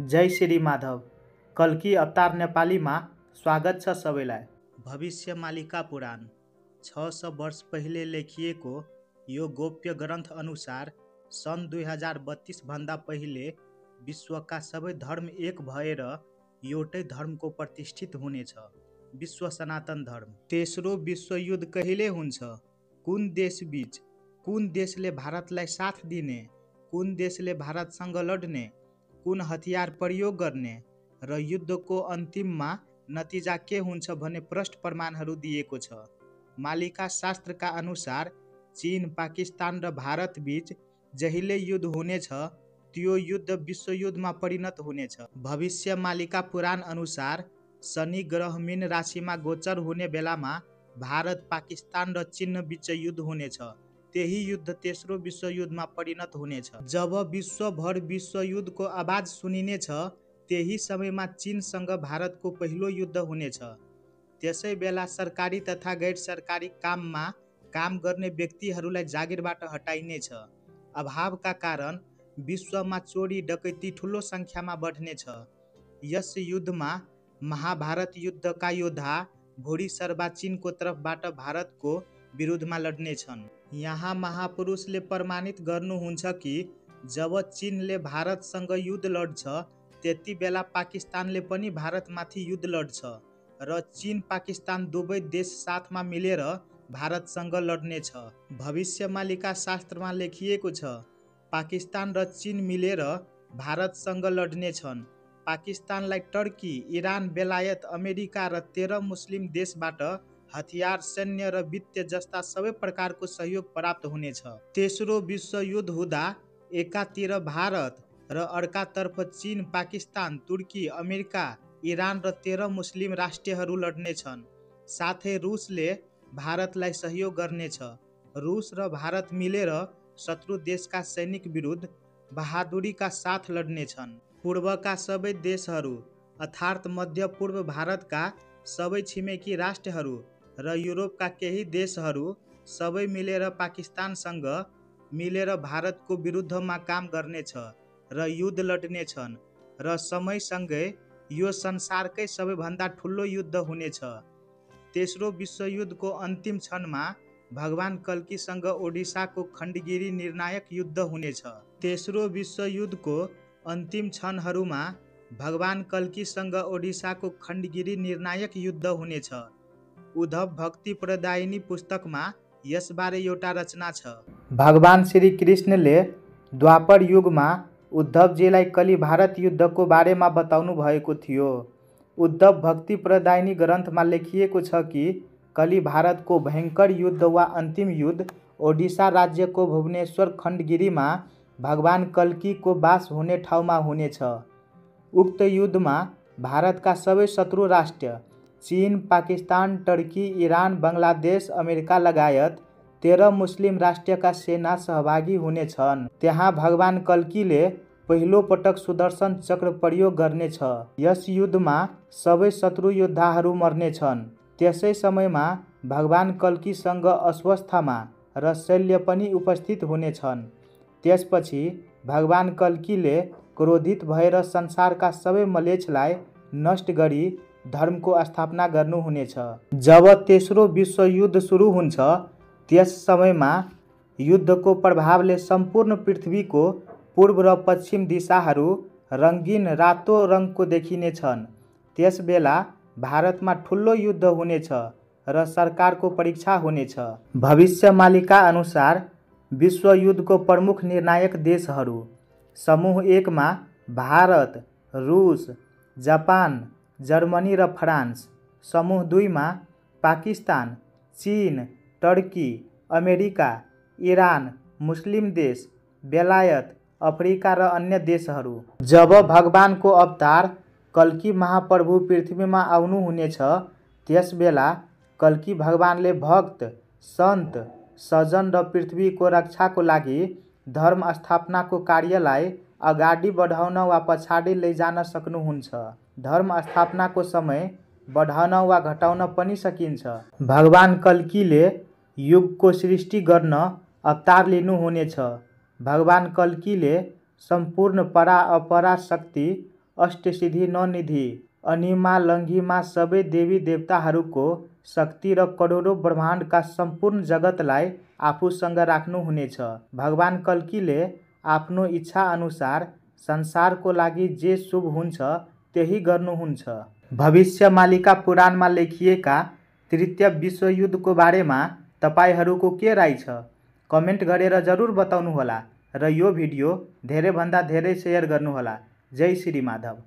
जय श्री माधव। कल्की अवतार नेपालीमा स्वागत छ सबैलाई। भविष्य मालिका पुराण 600 वर्ष पहिले लेखिएको यो गोप्य ग्रन्थ अनुसार सन् 2032 भन्दा पहिले विश्वका सबै धर्म एक भएर एउटै धर्मको प्रतिष्ठित हुनेछ, विश्व सनातन धर्म। तेस्रो विश्वयुद्ध कहिले हुन्छ? कुन देश बीच? कुन देशले भारतलाई साथ दिने? कुन देशले भारतसँग लड्ने? कुन हतियार प्रयोग गर्ने? र युद्धको अन्तिममा नतिजा के हुन्छ भन्ने प्रष्ट प्रमाणहरू दिएको छ। मालिका शास्त्रका अनुसार चीन, पाकिस्तान र भारत बीच जहिले युद्ध हुनेछ त्यो युद्ध विश्वयुद्धमा परिणत हुनेछ। भविष्य मालिका पुराण अनुसार शनि ग्रह मीन राशिमा गोचर हुने बेलामा भारत, पाकिस्तान र चीन बीच युद्ध हुनेछ। त्यही युद्ध तेस्रो विश्वयुद्धमा परिणत हुनेछ। जब विश्वभर विश्वयुद्धको आवाज सुनिनेछ त्यही समयमा चीनसँग भारतको पहिलो युद्ध हुनेछ। त्यसै बेला सरकारी तथा गैर सरकारी काममा काम गर्ने व्यक्तिहरूलाई जागिरबाट हटाइनेछ। अभावका कारण विश्वमा चोरी डकैती ठुलो सङ्ख्यामा बढ्नेछ। यस युद्धमा महाभारत युद्धका योद्धा भोरी सर्वा चीनको तर्फबाट भारतको विरुद्धमा लड्नेछन्। यहाँ महापुरुषले प्रमाणित गर्नुहुन्छ कि जब चीनले भारतसँग युद्ध लड्छ त्यति बेला पाकिस्तानले पनि भारतमाथि युद्ध लड्छ र चीन पाकिस्तान दुवै देश साथमा मिलेर भारतसँग लड्नेछ। भविष्य मालिका शास्त्रमा लेखिएको छ पाकिस्तान र चीन मिलेर भारतसँग लड्नेछन्। पाकिस्तानलाई टर्की, इरान, बेलायत, अमेरिका र 13 मुस्लिम देशबाट हतियार, सैन्य र वित्त जस्ता सबै प्रकारको सहयोग प्राप्त हुनेछ। तेस्रो विश्वयुद्ध हुँदा एकातिर भारत र अर्कातर्फ चीन, पाकिस्तान, तुर्की, अमेरिका, इरान र 13 मुस्लिम राष्ट्रहरू लड्नेछन्। साथै रुसले भारतलाई सहयोग गर्नेछ। रुस र भारत मिलेर शत्रु देशका सैनिक विरुद्ध बहादुरीका साथ लड्नेछन्। पूर्वका सबै देशहरू अर्थात् मध्य पूर्व भारतका सबै छिमेकी राष्ट्रहरू र युरोपका केही देशहरू सबै मिलेर पाकिस्तानसँग मिलेर भारतको विरुद्धमा काम गर्नेछ र युद्ध लड्नेछन् र समयसँगै यो संसारकै सबैभन्दा ठुलो युद्ध हुनेछ। तेस्रो विश्वयुद्धको अन्तिम क्षणमा भगवान कल्कीसँग ओडिसाको खण्डगिरी निर्णायक युद्ध हुनेछ। तेस्रो विश्वयुद्धको अन्तिम क्षणहरूमा भगवान कल्कीसँग ओडिसाको खण्डगिरी निर्णायक युद्ध हुनेछ। उद्धव भक्ति प्रदायिनी पुस्तकमा यसबारे एउटा रचना छ। भगवान श्री कृष्णले द्वापर युगमा उद्धवजीलाई कलि भारत युद्धको बारेमा बताउनु भएको थियो। उद्धव भक्ति प्रदायिनी ग्रन्थमा लेखिएको छ कि कलि भारतको भयङ्कर युद्ध वा अन्तिम युद्ध ओडिसा राज्यको भुवनेश्वर खण्डगिरीमा भगवान कल्कीको बास हुने ठाउँमा हुनेछ। उक्त युद्धमा भारतका सबै शत्रु राष्ट्र चीन, Pakistan, Turkey, Iran, Bangladesh, America लगायत 13 मुस्लिम राष्ट्रका सेना सहभागी हुनेछन्। त्यहाँ भगवान कल्कीले पहिलो पटक सुदर्शन चक्र प्रयोग गर्नेछ। यस युद्धमा सबै शत्रु योद्धाहरू मर्नेछन्। त्यसै समयमा भगवान कल्कीसँग अश्वस्थामा र शल्य पनि उपस्थित हुनेछन्। त्यसपछि भगवान कल्कीले क्रोधित भएर संसारका सबै मलेच्छलाई नष्ट गरी धर्मको स्थापना गर्नुहुनेछ। जब तेस्रो विश्वयुद्ध सुरु हुन्छ त्यस समयमा युद्धको प्रभावले सम्पूर्ण पृथ्वीको पूर्व र पश्चिम दिशाहरू रङ्गीन रातो रङको देखिनेछन्। त्यसबेला भारतमा ठुलो युद्ध हुनेछ र सरकारको परीक्षा हुनेछ। भविष्य मालिका अनुसार विश्वयुद्धको प्रमुख निर्णायक देशहरू: समूह 1 मा भारत, रुस, जापान, जर्मनी र फ्रान्स। समूह 2 मा पाकिस्तान, चीन, टर्की, अमेरिका, इरान, मुस्लिम देश, बेलायत, अफ्रिका र अन्य देशहरू। जब भगवानको अवतार कल्की महाप्रभु पृथ्वीमा आउनुहुनेछ त्यसबेला कल्की भगवानले भक्त, सन्त, सजन र पृथ्वीको रक्षाको लागि धर्म स्थापनाको कार्यलाई अगाडि बढाउन वा पछाडि लैजान सक्नुहुन्छ। धर्म स्थापनाको समय बढाउन वा घटाउन पनि सकिन्छ। भगवान कल्कीले युगको सृष्टि गर्न अवतार लिनुहुनेछ। भगवान कल्कीले सम्पूर्ण परा अपरा शक्ति अष्टसिद्धि 9 निधि अनिमा लङ्घिमा सबै देवी देवताहरूको शक्ति र करोडौँ ब्रह्माण्डका सम्पूर्ण जगतलाई आफूसँग राख्नुहुनेछ। भगवान कल्कीले आफ्नो इच्छा अनुसार संसारको लागि जे शुभ हुन्छ त्यही गर्नुहुन्छ। भविष्यमालिका पुराणमा लेखिएका तृतीय विश्वयुद्धको बारेमा तपाईहरूको के राय छ? कमेन्ट गरेर जरुर बताउनुहोला र यो भिडियो धेरैभन्दा धेरै सेयर गर्नुहोला। जय श्री माधव।